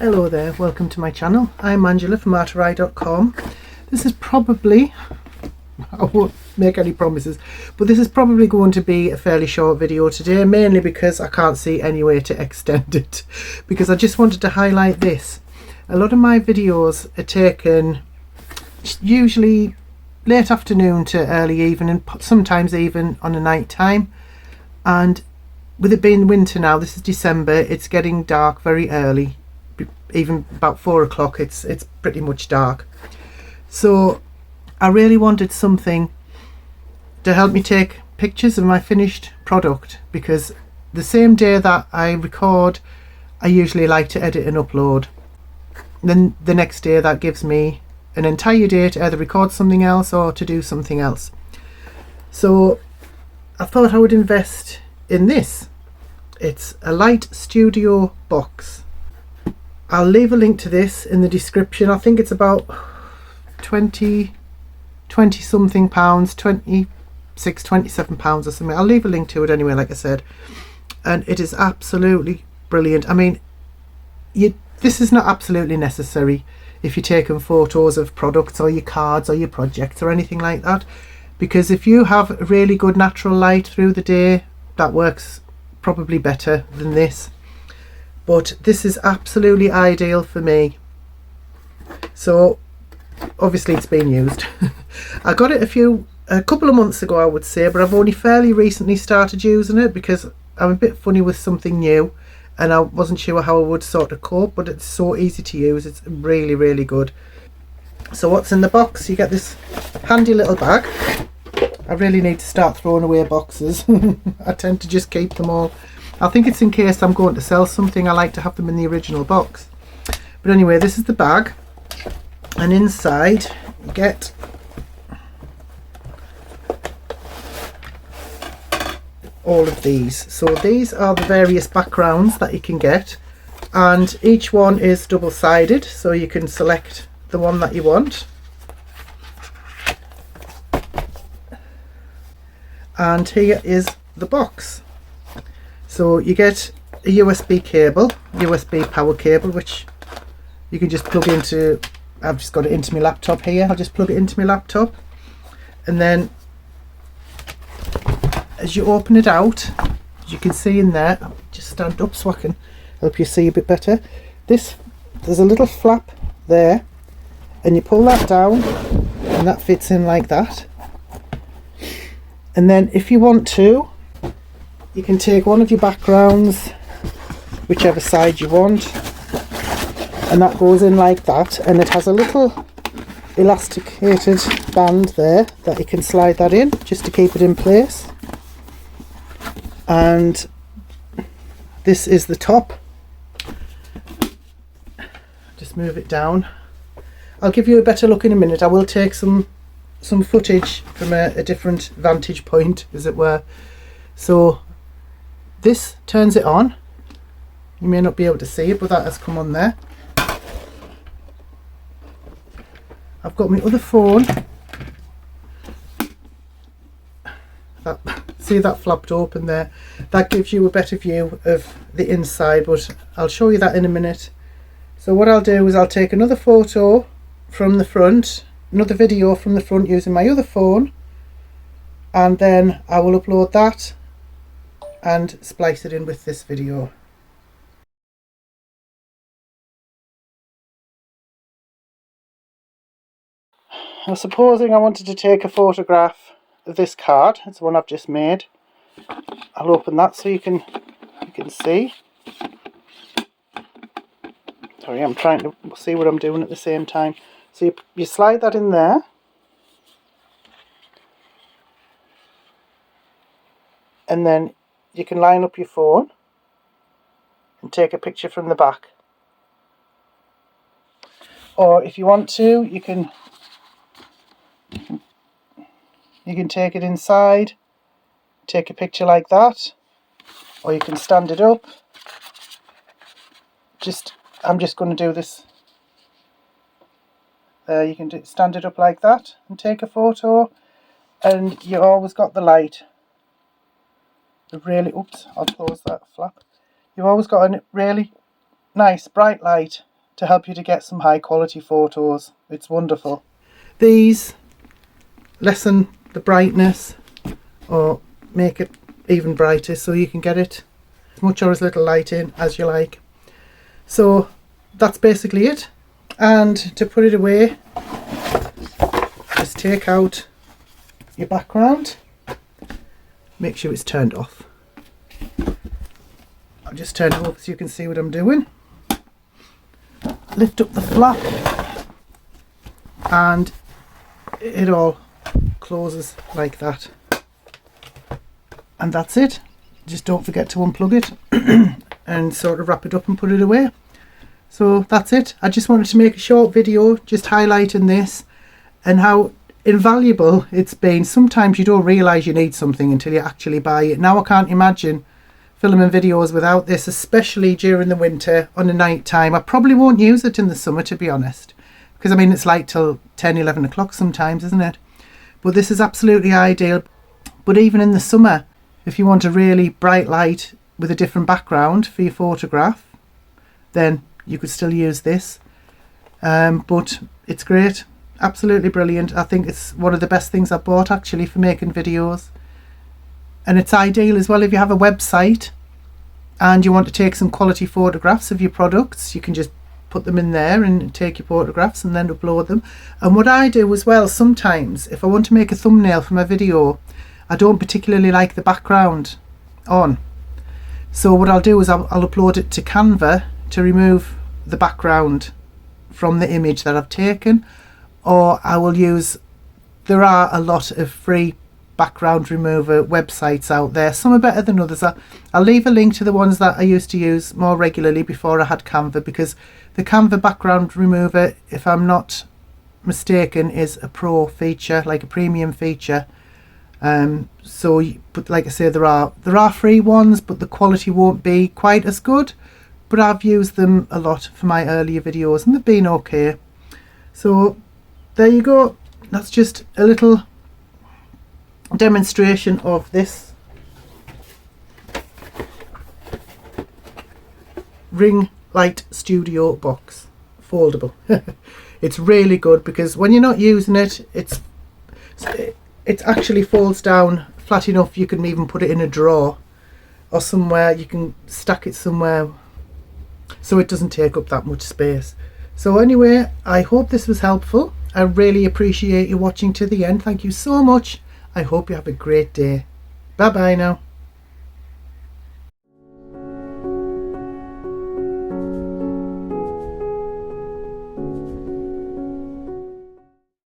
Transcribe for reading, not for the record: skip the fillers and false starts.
Hello there, welcome to my channel. I'm Angela from artery.com. This is probably, I won't make any promises, but this is probably going to be a fairly short video today, mainly because I can't see any way to extend it, because I just wanted to highlight this. A lot of my videos are taken usually late afternoon to early evening, sometimes even on a night time, and with it being winter now, this is December, it's getting dark very early. Even about 4 o'clock it's pretty much dark, so I really wanted something to help me take pictures of my finished product, because the same day that I record I usually like to edit and upload. Then the next day that gives me an entire day to either record something else or to do something else. So I thought I would invest in this. It's a light studio box. I'll leave a link to this in the description. I think it's about 20 something pounds, 26, 27 pounds or something. I'll leave a link to it anyway, like I said. And it is absolutely brilliant. I mean, this is not absolutely necessary if you're taking photos of products or your cards or your projects or anything like that, because if you have a really good natural light through the day, that works probably better than this. But this is absolutely ideal for me. So obviously it's been used. I got it a couple of months ago, I would say, but I've only fairly recently started using it because I'm a bit funny with something new and I wasn't sure how I would sort of cope, but it's so easy to use. It's really, really good. So what's in the box? You get this handy little bag. I really need to start throwing away boxes. I tend to just keep them all. I think it's in case I'm going to sell something. I like to have them in the original box. But anyway, this is the bag, and inside you get all of these. So these are the various backgrounds that you can get, and each one is double-sided, so you can select the one that you want. And here is the box. So you get a USB cable, USB power cable, which you can just plug into. I've just got it into my laptop here. I'll just plug it into my laptop, and then as you open it out, as you can see in there, I'll just stand up so I can help you see a bit better. There's a little flap there, and you pull that down and that fits in like that. And then if you want to, you can take one of your backgrounds, whichever side you want, and that goes in like that, and it has a little elasticated band there that you can slide that in just to keep it in place. And this is the top. Just move it down. I'll give you a better look in a minute. I will take some footage from a different vantage point, as it were. So this turns it on. You may not be able to see it, but that has come on there. I've got my other phone. See that flapped open there? That gives you a better view of the inside, but I'll show you that in a minute. So what I'll do is I'll take another photo from the front, another video from the front using my other phone, and then I will upload that and splice it in with this video. Now, supposing I wanted to take a photograph of this card, it's the one I've just made. I'll open that so you can see. Sorry, I'm trying to see what I'm doing at the same time. So you slide that in there, and then you can line up your phone and take a picture from the back. Or if you want to, you can take it inside, take a picture like that, or you can stand it up. I'm just going to do this. You can stand it up like that and take a photo, and you always got the light. Really, oops, I'll close that flap. You've always got a really nice bright light to help you to get some high quality photos. It's wonderful. These lessen the brightness or make it even brighter, so you can get it as much or as little light in as you like. So that's basically it. And to put it away, just take out your background, make sure it's turned off. I'll just turn it over so you can see what I'm doing. Lift up the flap and it all closes like that. And that's it. Just don't forget to unplug it and sort of wrap it up and put it away. So that's it. I just wanted to make a short video just highlighting this and how invaluable it's been. Sometimes you don't realise you need something until you actually buy it. Now I can't imagine filming videos without this, especially during the winter on a night time. I probably won't use it in the summer, to be honest, because I mean it's light till 10, 11 o'clock sometimes, isn't it? But this is absolutely ideal. But even in the summer, if you want a really bright light with a different background for your photograph, then you could still use this. But it's great, absolutely brilliant. I think it's one of the best things I bought actually for making videos. And it's ideal as well if you have a website and you want to take some quality photographs of your products. You can just put them in there and take your photographs and then upload them. And what I do as well, sometimes if I want to make a thumbnail for my video, I don't particularly like the background on. So what I'll do is I'll upload it to Canva to remove the background from the image that I've taken, or I will use, there are a lot of free background remover websites out there. Some are better than others. I'll leave a link to the ones that I used to use more regularly before I had Canva, because the Canva background remover, if I'm not mistaken, is a pro feature, like a premium feature. But like I say, there are free ones, but the quality won't be quite as good. But I've used them a lot for my earlier videos and they've been okay. So there you go. That's just a little demonstration of this ring light studio box, foldable. It's really good because when you're not using it, it actually folds down flat enough you can even put it in a drawer or somewhere. You can stack it somewhere so it doesn't take up that much space. So anyway, I hope this was helpful. I really appreciate you watching to the end. Thank you so much. I hope you have a great day. Bye bye now.